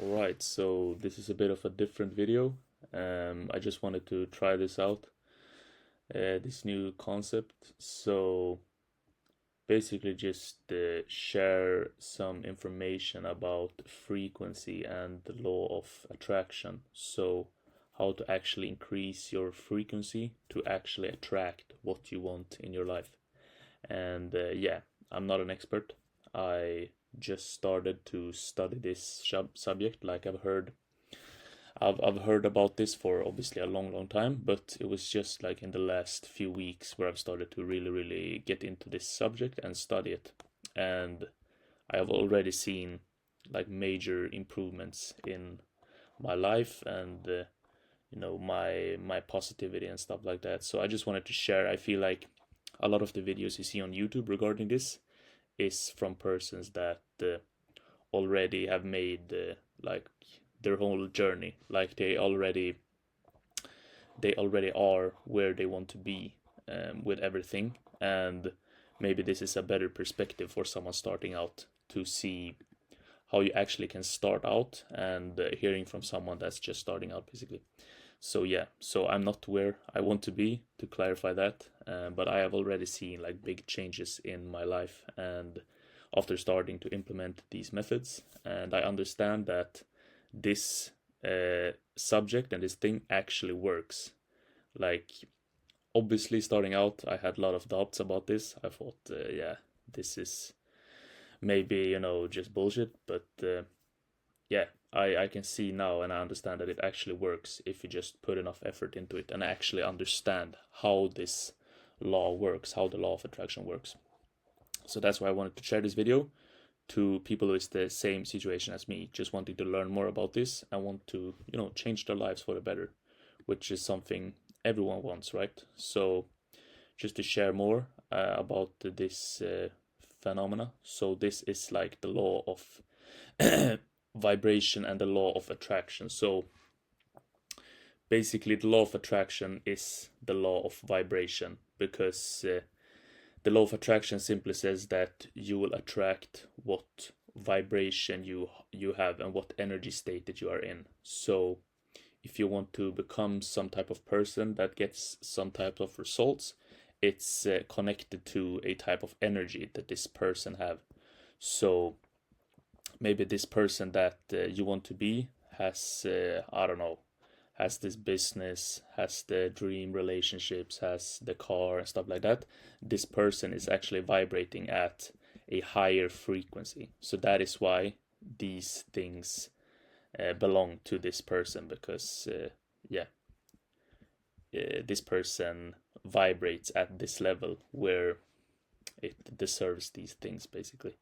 Alright, so this is a bit of a different video. I just wanted to try this out, this new concept. So basically just share some information about frequency and the law of attraction. So how to actually increase your frequency to actually attract what you want in your life. And yeah, I'm not an expert. I just started to study this subject. Like I've heard about this for obviously a long time, but it was just like in the last few weeks where I've started to really get into this subject and study it. And I have already seen like major improvements in my life and my positivity and stuff like that. So I just wanted to share. I feel like a lot of the videos you see on YouTube regarding this is from persons that already have made like their whole journey, like they already are where they want to be with everything. And maybe this is a better perspective for someone starting out to see how you actually can start out, and hearing from someone that's just starting out basically. So yeah, so I'm not where I want to be, to clarify that, but I have already seen like big changes in my life, and after starting to implement these methods, and I understand that this subject and this thing actually works. Like obviously starting out, I had a lot of doubts about this. I thought, yeah, this is maybe just bullshit, but yeah, I can see now and I understand that it actually works if you just put enough effort into it and actually understand how this law works, how the law of attraction works. So that's why I wanted to share this video to people who is the same situation as me, just wanting to learn more about this and want to, change their lives for the better, which is something everyone wants, right? So just to share more about this phenomena. So this is like the law of vibration and the law of attraction. So basically, the law of attraction is the law of vibration, because the law of attraction simply says that you will attract what vibration you have and what energy state that you are in. So if you want to become some type of person that gets some type of results, it's connected to a type of energy that this person have. So maybe this person that you want to be has I don't know, has this business, has the dream relationships, has the car and stuff like that. This person is actually vibrating at a higher frequency, so that is why these things belong to this person, because yeah, this person vibrates at this level where it deserves these things basically.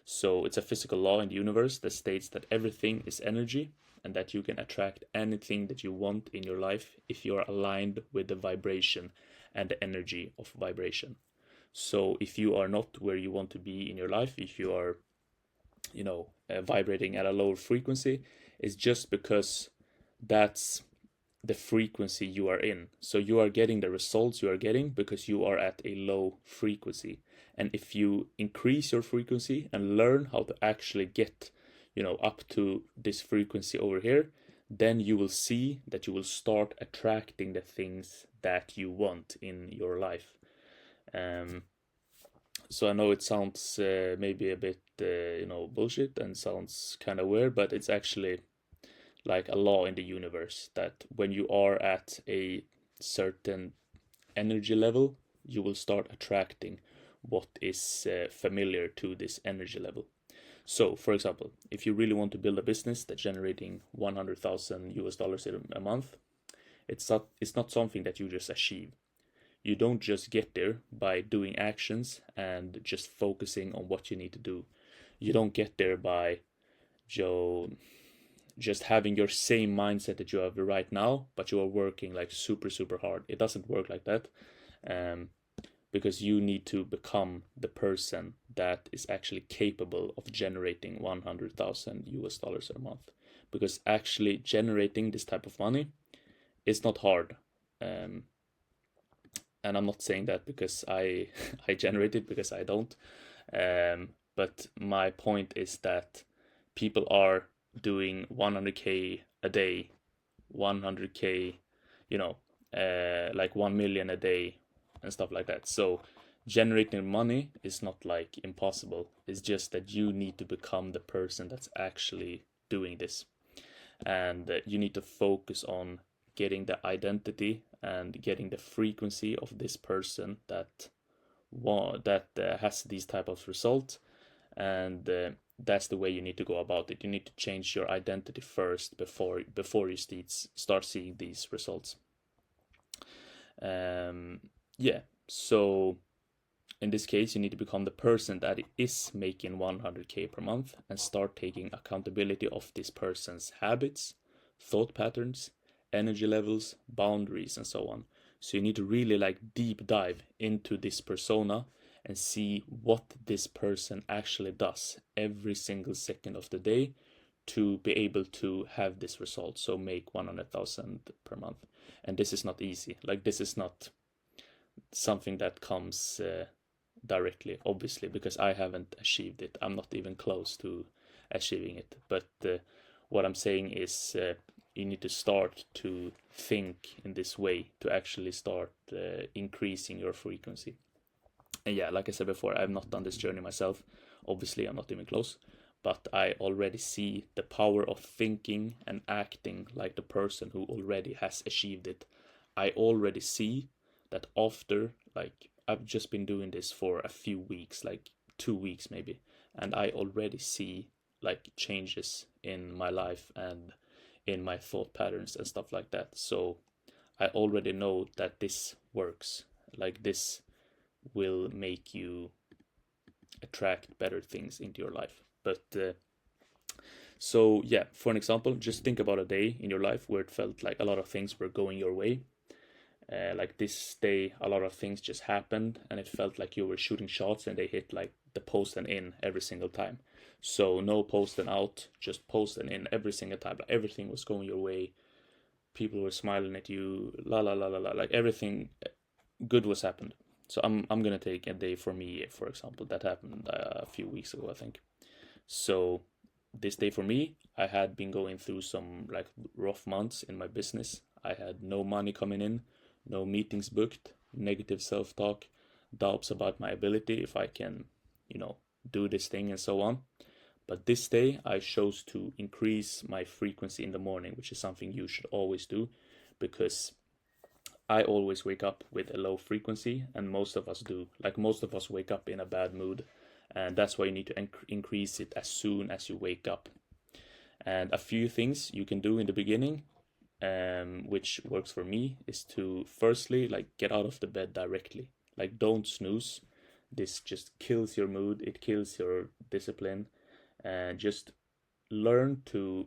So it's a physical law in the universe that states that everything is energy, and that you can attract anything that you want in your life if you are aligned with the vibration and the energy of vibration. So if you are not where you want to be in your life, if you are vibrating at a lower frequency, it's just because that's the frequency you are in. So you are getting the results you are getting because you are at a low frequency. And if you increase your frequency and learn how to actually get, up to this frequency over here, then you will see that you will start attracting the things that you want in your life. Um, so I know it sounds maybe a bit, bullshit and sounds kind of weird, but it's actually like a law in the universe that when you are at a certain energy level, you will start attracting what is familiar to this energy level. So, for example, if you really want to build a business that's generating 100,000 US dollars a month, it's not something that you just achieve. You don't just get there by doing actions and just focusing on what you need to do. You don't get there by Joe just having your same mindset that you have right now, but you are working like super hard. It doesn't work like that, um, because you need to become the person that is actually capable of generating 100,000 US dollars a month. Because actually generating this type of money is not hard. Um, and I'm not saying that because I I generate it, because I don't. But my point is that people are doing 100K a day, 100K, you know, like 1 million a day and stuff like that. So generating money is not like impossible. It's just that you need to become the person that's actually doing this. And you need to focus on getting the identity and getting the frequency of this person that has these type of results. And that's the way you need to go about it. You need to change your identity first before you start seeing these results. Yeah, so in this case, you need to become the person that is making 100K per month and start taking accountability of this person's habits, thought patterns, energy levels, boundaries, and so on. So you need to really like deep dive into this persona and see what this person actually does every single second of the day to be able to have this result. So make 100,000 per month. And this is not easy. Like, this is not something that comes directly, obviously, because I haven't achieved it. I'm not even close to achieving it. But what I'm saying is you need to start to think in this way to actually start increasing your frequency. And yeah, like I said before, I've not done this journey myself. Obviously, I'm not even close. But I already see the power of thinking and acting like the person who already has achieved it. I already see that after, like, I've just been doing this for a few weeks, like 2 weeks maybe, and I already see like changes in my life and in my thought patterns and stuff like that. So I already know that this works. Like, this will make you attract better things into your life. But so yeah, for an example, just think about a day in your life where it felt like a lot of things were going your way. Like this day, a lot of things just happened, and it felt like you were shooting shots and they hit like the post and in every single time. So no post and out, just post and in every single time. Like everything was going your way. People were smiling at you, la la la la la. Like everything good was happened. So I'm gonna take a day for me, for example, that happened a few weeks ago, I think. So this day for me, I had been going through some like rough months in my business. I had no money coming in, no meetings booked, negative self-talk, doubts about my ability if I can, do this thing and so on. But this day I chose to increase my frequency in the morning, which is something you should always do, because I always wake up with a low frequency, and most of us do. Like, most of us wake up in a bad mood, and that's why you need to increase it as soon as you wake up. And a few things you can do in the beginning, which works for me, is to firstly like get out of the bed directly. Like, don't snooze. This just kills your mood. It kills your discipline, and just learn to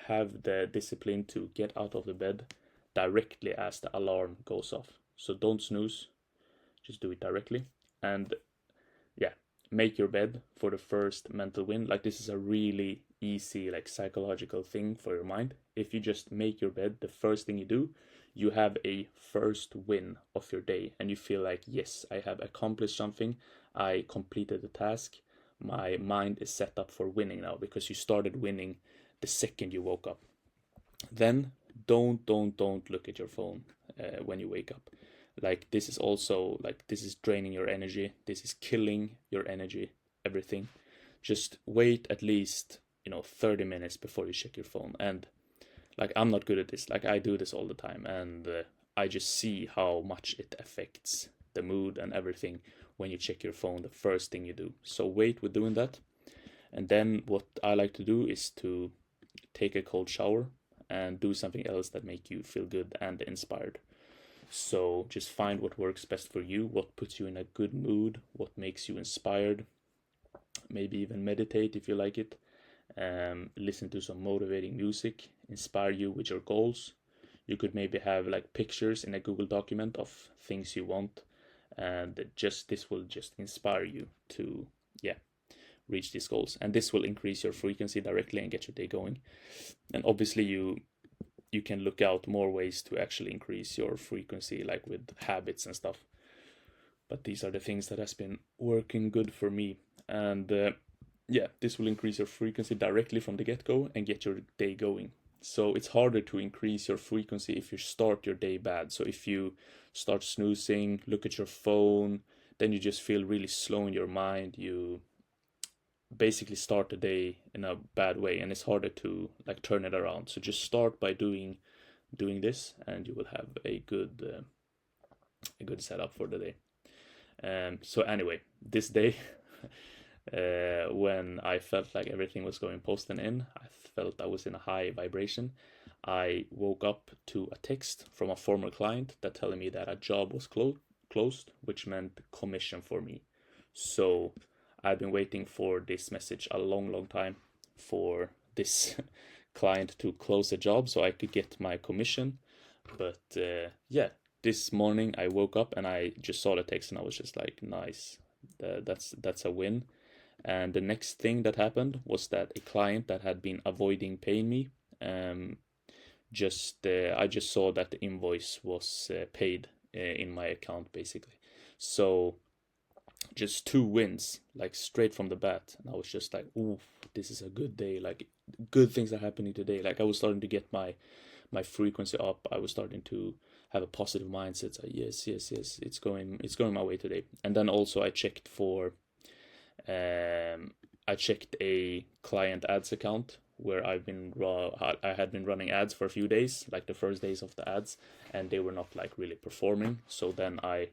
have the discipline to get out of the bed directly as the alarm goes off. So don't snooze, just do it directly. And yeah, make your bed for the first mental win. Like, this is a really easy like psychological thing for your mind. If you just make your bed the first thing you do, you have a first win of your day, and you feel like, yes, I have accomplished something, I completed the task, my mind is set up for winning now, because you started winning the second you woke up. Then don't look at your phone when you wake up. Like, this is also like, this is draining your energy, this is killing your energy, everything. Just wait at least 30 minutes before you check your phone. And like, I'm not good at this. Like, I do this all the time, and I just see how much it affects the mood and everything when you check your phone the first thing you do. So wait with doing that. And then what I like to do is to take a cold shower and do something else that make you feel good and inspired. So just find what works best for you, what puts you in a good mood, what makes you inspired. Maybe even meditate if you like it. Listen to some motivating music, inspire you with your goals. You could maybe have like pictures in a Google document of things you want, and this will just inspire you to reach these goals, and this will increase your frequency directly and get your day going. And obviously you can look out more ways to actually increase your frequency, like with habits and stuff, but these are the things that has been working good for me. And yeah, this will increase your frequency directly from the get-go and get your day going. So it's harder to increase your frequency if you start your day bad. So if you start snoozing, look at your phone, then you just feel really slow in your mind. You basically start the day in a bad way, and it's harder to like turn it around. So just start by doing this, and you will have a good setup for the day. So anyway, this day, when I felt like everything was going posting in, I felt I was in a high vibration. I woke up to a text from a former client that telling me that a job was closed, which meant commission for me. So I've been waiting for this message a long time for this client to close a job so I could get my commission. But yeah, this morning I woke up and I just saw the text and I was just like, nice, that's a win. And the next thing that happened was that a client that had been avoiding paying me, I just saw that the invoice was paid in my account basically. So just two wins, like straight from the bat, and I was just like, ooh, this is a good day. Like good things are happening today. Like I was starting to get my frequency up. I was starting to have a positive mindset. So yes, it's going my way today. And then also I checked a client ads account where I had been running ads for a few days, like the first days of the ads, and they were not like really performing. So then I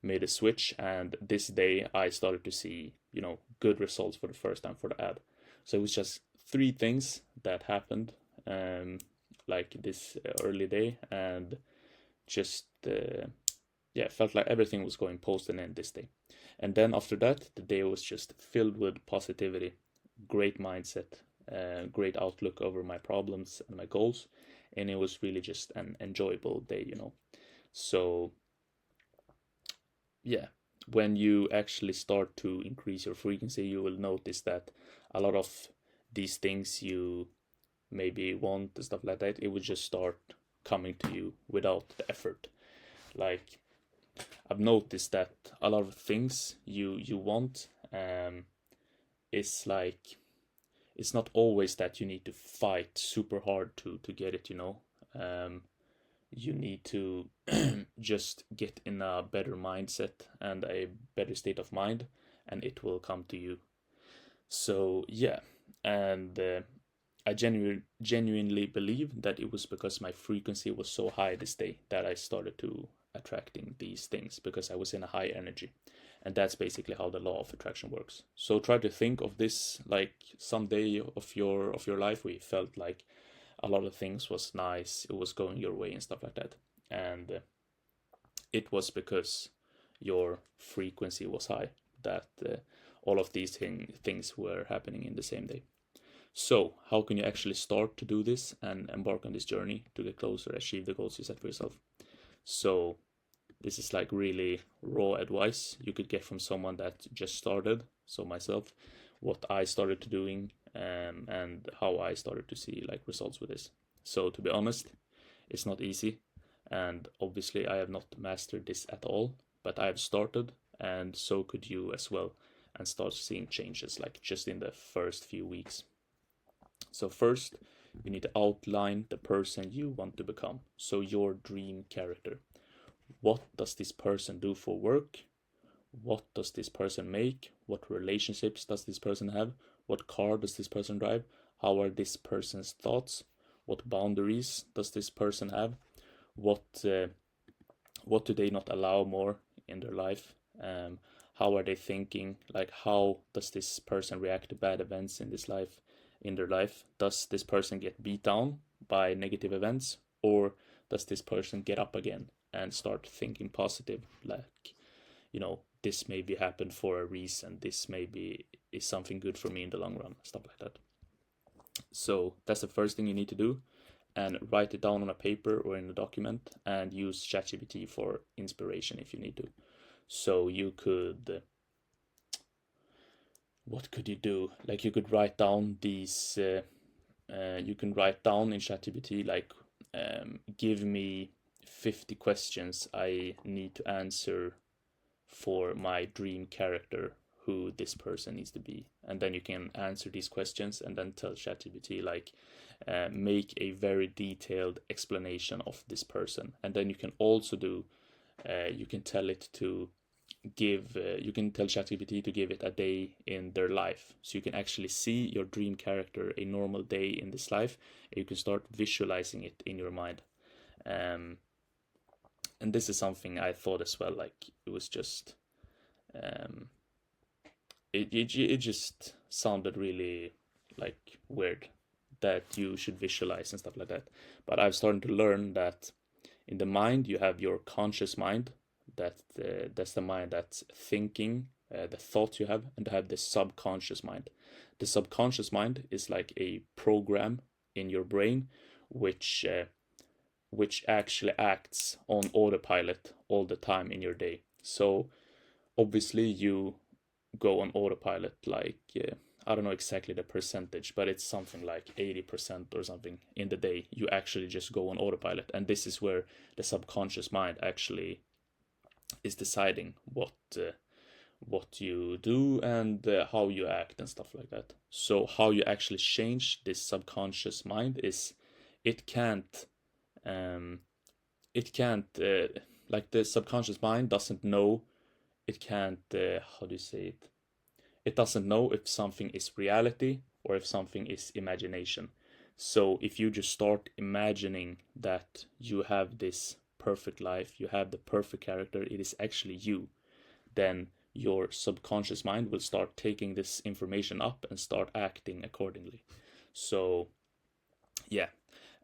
made a switch, and this day I started to see, good results for the first time for the ad. So it was just three things that happened, like this early day, and just felt like everything was going posted in this day. And then after that, the day was just filled with positivity, great mindset, great outlook over my problems and my goals, and it was really just an enjoyable day. So yeah, when you actually start to increase your frequency, you will notice that a lot of these things you maybe want and stuff like that, it would just start coming to you without the effort. Like I've noticed that a lot of things you want, is like it's not always that you need to fight super hard to get it. You need to just get in a better mindset and a better state of mind, and it will come to you. So yeah, and I genuinely believe that it was because my frequency was so high this day that I started to attracting these things, because I was in a high energy. And that's basically how the law of attraction works. So try to think of this like some day of your life where you felt like a lot of things was nice, it was going your way and stuff like that. And it was because your frequency was high that all of these things were happening in the same day. So how can you actually start to do this and embark on this journey to get closer, achieve the goals you set for yourself? So this is like really raw advice you could get from someone that just started. So myself, what I started to doing, and how I started to see like results with this. So to be honest, it's not easy, and obviously I have not mastered this at all, but I have started, and so could you as well, and start seeing changes like just in the first few weeks. So first, you need to outline the person you want to become. So your dream character. What does this person do for work? What does this person make? What relationships does this person have? What car does this person drive? How are this person's thoughts? What boundaries does this person have? What do they not allow more in their life? How are they thinking? Like how does this person react to bad events in their life? Does this person get beat down by negative events, or does this person get up again and start thinking positive, like, this maybe happened for a reason, this maybe is something good for me in the long run, stuff like that. So that's the first thing you need to do, and write it down on a paper or in a document, and use ChatGPT for inspiration if you need to. So you could, what could you do? Like you could write down these, you can write down in ChatGPT like, give me 50 questions I need to answer for my dream character who this person needs to be, and then you can answer these questions and then tell ChatGPT like make a very detailed explanation of this person. And then you can also do you can tell it to give you can tell ChatGPT to give it a day in their life, so you can actually see your dream character a normal day in this life, and you can start visualizing it in your mind. And this is something I thought as well, like it was just it just sounded really like weird that you should visualize and stuff like that. But I've started to learn that in the mind you have your conscious mind, that's the mind that's thinking, the thoughts you have, and you have the subconscious mind. The subconscious mind is like a program in your brain which actually acts on autopilot all the time in your day. So obviously you go on autopilot like I don't know exactly the percentage, but it's something like 80% or something in the day. You actually just go on autopilot, and this is where the subconscious mind actually is deciding what you do and how you act and stuff like that. So how you actually change this subconscious mind is it can't like the subconscious mind doesn't know, it can't how do you say it, it doesn't know if something is reality or if something is imagination. So if you just start imagining that you have this perfect life, you have the perfect character, it is actually you, then your subconscious mind will start taking this information up and start acting accordingly. So yeah.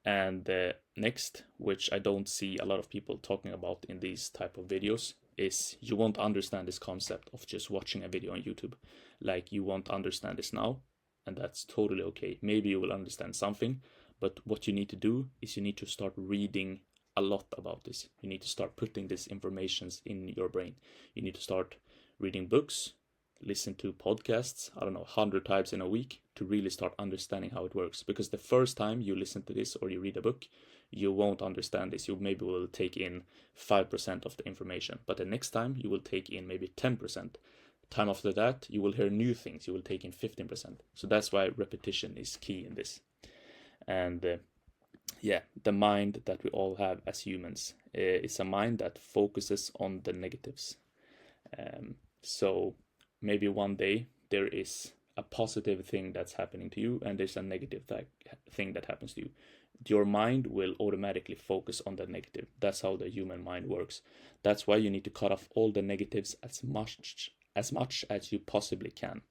And next, which I don't see a lot of people talking about in these type of videos, is you won't understand this concept of just watching a video on YouTube. Like, you won't understand this now, and that's totally okay. Maybe you will understand something, but what you need to do is you need to start reading a lot about this. You need to start putting this information in your brain. You need to start reading books, listen to podcasts, I don't know, 100 times in a week to really start understanding how it works. Because the first time you listen to this or you read a book, you won't understand this. You maybe will take in 5% of the information, but the next time you will take in maybe 10%. Time after that, you will hear new things. You will take in 15%. So that's why repetition is key in this. And yeah, the mind that we all have as humans is a mind that focuses on the negatives. So maybe one day there is a positive thing that's happening to you and there's a negative thing that happens to you. Your mind will automatically focus on the negative. That's how the human mind works. That's why you need to cut off all the negatives as much as you possibly can.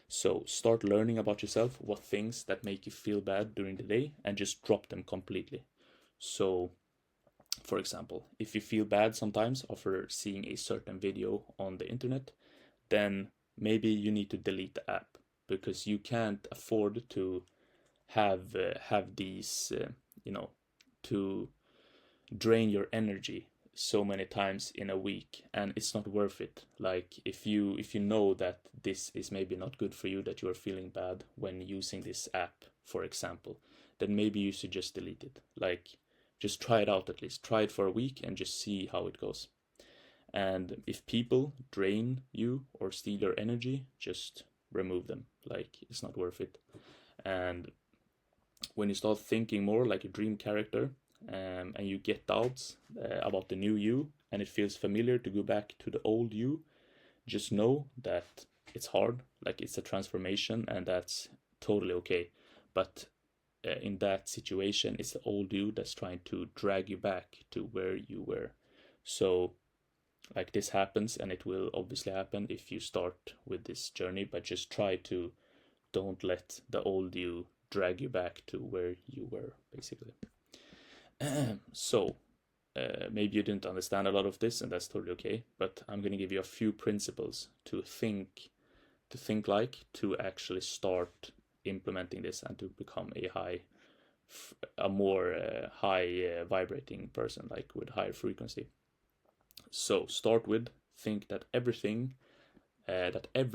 So start learning about yourself, what things that make you feel bad during the day, and just drop them completely. So for example, if you feel bad sometimes after seeing a certain video on the internet, then maybe you need to delete the app, because you can't afford to have these to drain your energy so many times in a week, and it's not worth it. Like, if you know that this is maybe not good for you, that you are feeling bad when using this app, for example, then maybe you should just delete it. Like, just try it out, at least try it for a week and just see how it goes. And if people drain you or steal your energy, just remove them. Like, it's not worth it. And when you start thinking more like a dream character, and you get doubts about the new you, and it feels familiar to go back to the old you, just know that it's hard, like it's a transformation, and that's totally okay. But in that situation, it's the old you that's trying to drag you back to where you were. So like, this happens, and it will obviously happen if you start with this journey, but just try to don't let the old you drag you back to where you were, basically. So maybe you didn't understand a lot of this, and that's totally okay, but I'm going to give you a few principles to think like, to actually start implementing this and to become a more high vibrating person, like with higher frequency. So start with, think that every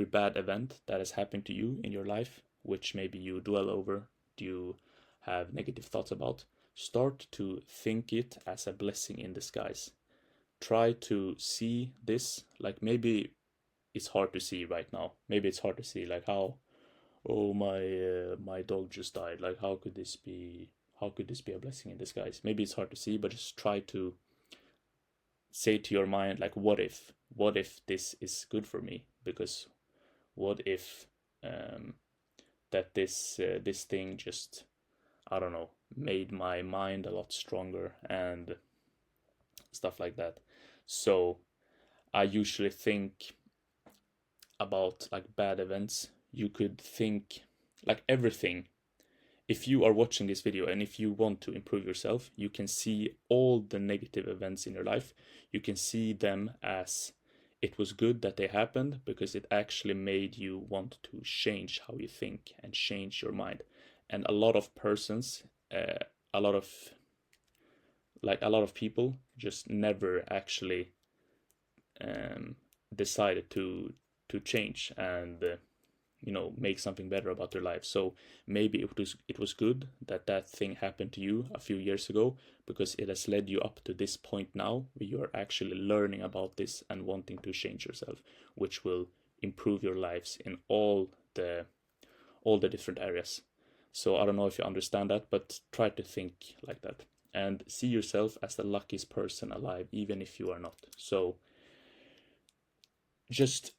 bad event that has happened to you in your life, which maybe you dwell over, you have negative thoughts about, start to think it as a blessing in disguise. Try to see this, like, maybe it's hard to see right now. Maybe it's hard to see like how, oh my dog just died. Like how could this be? How could this be a blessing in disguise? Maybe it's hard to see, but just try to say to your mind like, what if this is good for me? Because what if that this thing just, I don't know, made my mind a lot stronger and stuff like that. So I usually think about like bad events. You could think like everything. If you are watching this video and if you want to improve yourself, you can see all the negative events in your life. You can see them as it was good that they happened because it actually made you want to change how you think and change your mind. And a lot of persons, a lot of people just never actually decided to change and make something better about their life. So maybe it was good that that thing happened to you a few years ago, because it has led you up to this point now where you are actually learning about this and wanting to change yourself, which will improve your lives in all the different areas. So I don't know if you understand that, but try to think like that and see yourself as the luckiest person alive, even if you are not. So just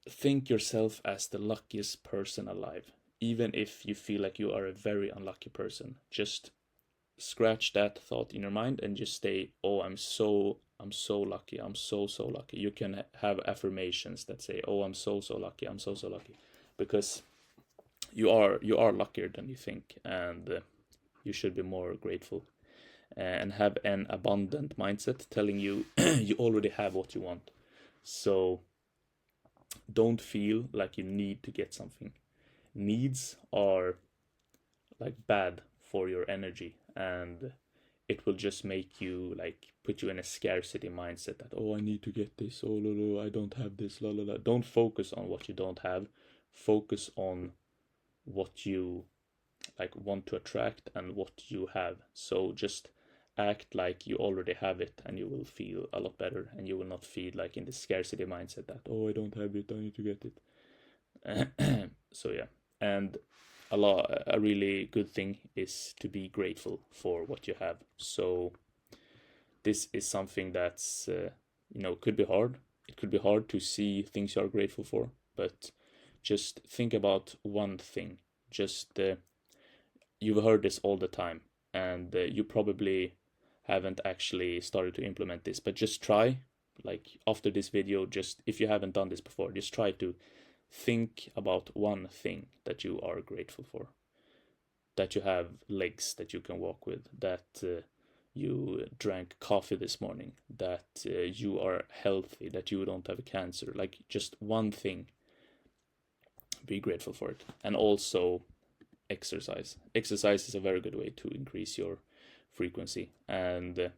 think yourself as the luckiest person alive, even if you feel like you are a very unlucky person. Just scratch that thought in your mind and just say, oh, I'm so lucky, I'm so lucky. You can have affirmations that say, oh, I'm so lucky, I'm so lucky, because you are luckier than you think, and you should be more grateful and have an abundant mindset telling you you already have what you want. So don't feel like you need to get something. Needs are like bad for your energy, and it will just make you like put you in a scarcity mindset that, oh, I need to get this, oh la, la, I don't have this, la la la. Don't focus on what you don't have. Focus on what you like want to attract and what you have. So just act like you already have it, and you will feel a lot better, and you will not feel like in the scarcity mindset that, oh, I don't have it, I need to get it. So yeah, and a really good thing is to be grateful for what you have. So this is something that's could be hard. It could be hard to see things you are grateful for, but just think about one thing. Just you've heard this all the time, and you probably haven't actually started to implement this, but just try, like after this video, just if you haven't done this before, just try to think about one thing that you are grateful for. That you have legs that you can walk with, that you drank coffee this morning, that you are healthy, that you don't have a cancer. Like just one thing, be grateful for it. And also exercise. Exercise is a very good way to increase your frequency, and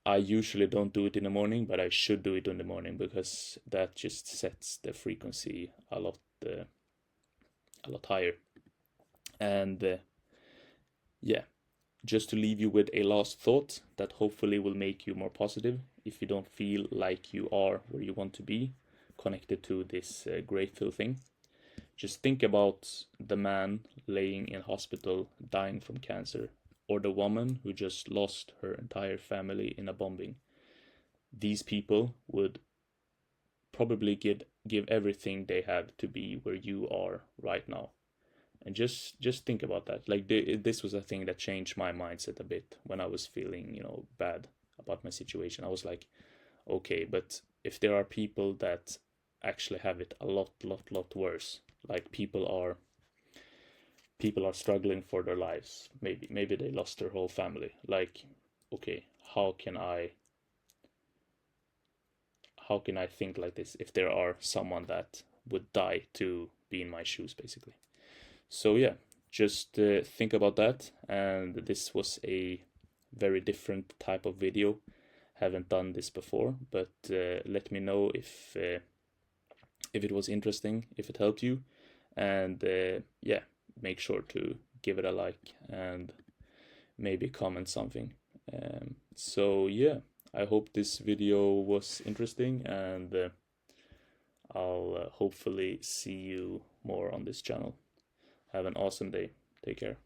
I usually don't do it in the morning, but I should do it in the morning, because that just sets the frequency a lot higher. And yeah, just to leave you with a last thought that hopefully will make you more positive if you don't feel like you are where you want to be connected to this grateful thing. Just think about the man laying in hospital dying from cancer, or the woman who just lost her entire family in a bombing. These people would probably give everything they have to be where you are right now. And just think about that. Like this was a thing that changed my mindset a bit when I was feeling bad about my situation. I was like, okay, but if there are people that actually have it a lot worse, like people are struggling for their lives, maybe they lost their whole family, like, okay, how can I think like this if there are someone that would die to be in my shoes, basically? So yeah, just think about that. And this was a very different type of video. Haven't done this before, but let me know if it was interesting, if it helped you, and yeah, make sure to give it a like and maybe comment something. So yeah, I hope this video was interesting, and I'll hopefully see you more on this channel. Have an awesome day. Take care.